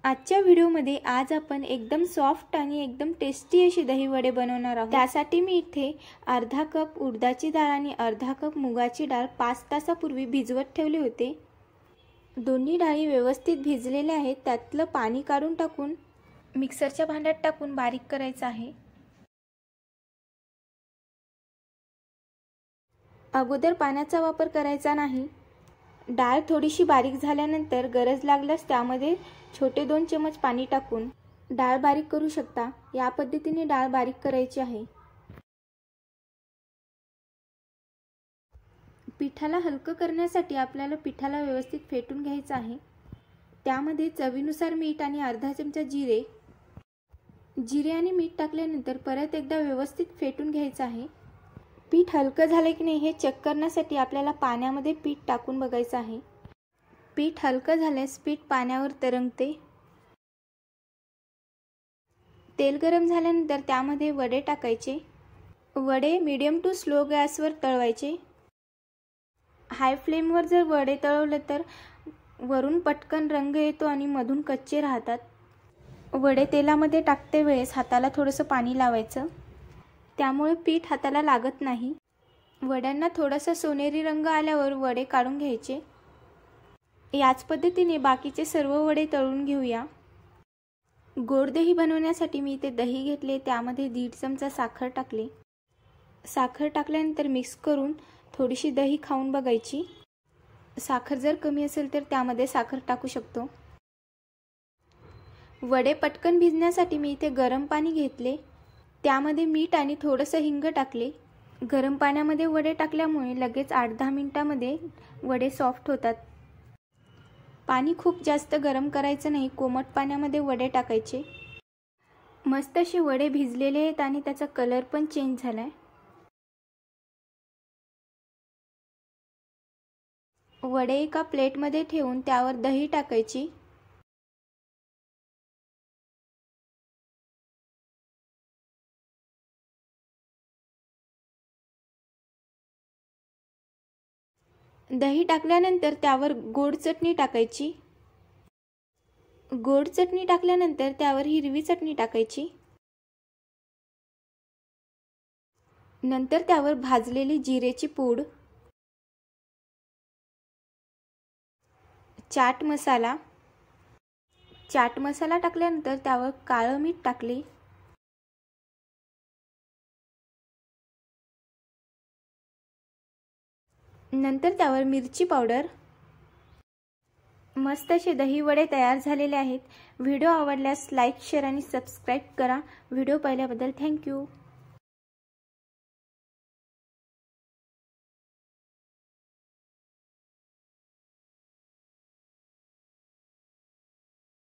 आजच्या व्हिडिओमध्ये आज आपण एकदम सॉफ्ट आणि एकदम टेस्टी अशी दही वडे बनवणार आहोत। त्यासाठी मी इथे अर्धा कप उडदाची डाळ आणि अर्धा कप मुगाची डाळ 5 तासापूर्वी भिजवत ठेवले होते। दोन्ही डाळी व्यवस्थित भिजलेल्या आहेत। त्यातलं पाणी काढून टाकून मिक्सरच्या भांड्यात टाकून बारीक करायचं आहे। अगोदर पाण्याचा वापर करायचा नाही। डाळ थोडीशी बारीक झाल्यानंतर गरज लागल्यास त्यामध्ये छोटे 2 चमच पाणी टाकून डाळ बारीक करू शकता। या पद्धतीने डाळ बारीक करायची आहे। पिठाला हलकं करण्यासाठी आपल्याला पिठाला व्यवस्थित फेटून घ्यायचं आहे। त्यामध्ये चवीनुसार मीठ आणि अर्धा चमचा जिरे आणि मीठ टाकल्यानंतर परत एकदा व्यवस्थित फेटून घ्यायचं आहे। पीठ हलकं झाले की नाही हे चेक करण्यासाठी आपल्याला पाण्यामध्ये पीठ टाकून बघायचं आहे। पीठ हलकं झाल्यास पीठ पाण्यावर तरंगते। तेल गरम झाल्यानंतर त्यामध्ये वडे टाकायचे। वडे मीडियम टू स्लो गॅसवर तळवायचे। हाय फ्लेमवर जर वडे तळवले तर वरून पटकन रंग येतो आणि मधून कच्चे राहतात। वडे तेलामध्ये टाकते वेळेस हाताला थोडंसं पाणी लावायचं, त्यामुळे पीठ हाताला लागत नाही। वड्यांना थोडासा सोनेरी रंग आल्यावर वडे काढून घ्यायचे। याच पद्धतीने बाकीचे सर्व वडे तळून घेऊया। गोड दही बनवण्यासाठी मी इथे दही घेतले, त्यामध्ये 1.5 चमचा साखर टाकली। साखर टाकल्यानंतर मिक्स करून थोडीशी दही खाऊन बघायची। साखर जर कमी असेल तर त्यामध्ये साखर टाकू शकतो। वडे पटकन भिजण्यासाठी मी इथे गरम पाणी घेतले, त्यामध्ये मीठ आणि थोडंसं हिंग टाकले। गरम पाण्यामध्ये वडे टाकल्यामुळे लगेच 8-10 मिनिटांमध्ये वडे सॉफ्ट होतात। पाणी खूप जास्त गरम करायचं नाही, कोमट पाण्यामध्ये वडे टाकायचे। मस्त असे वडे भिजलेले आहेत आणि त्याचा कलर पण चेंज झालाय। वडे एका प्लेटमध्ये ठेवून त्यावर दही टाकायची। दही टाकल्यानंतर त्यावर गोड चटणी टाकायची। गोड चटणी टाकल्यानंतर त्यावर हिरवी चटणी टाकायची। नंतर त्यावर भाजलेली जिरेची पूड, चाट मसाला टाकल्यानंतर त्यावर काळं मीठ टाकले। नंतर त्यावर मिरची पावडर। मस्त असे दही वडे तयार झालेले आहेत। व्हिडिओ आवडल्यास लाईक, शेअर आणि सबस्क्राईब करा। व्हिडिओ पाहिल्याबद्दल थँक्यू।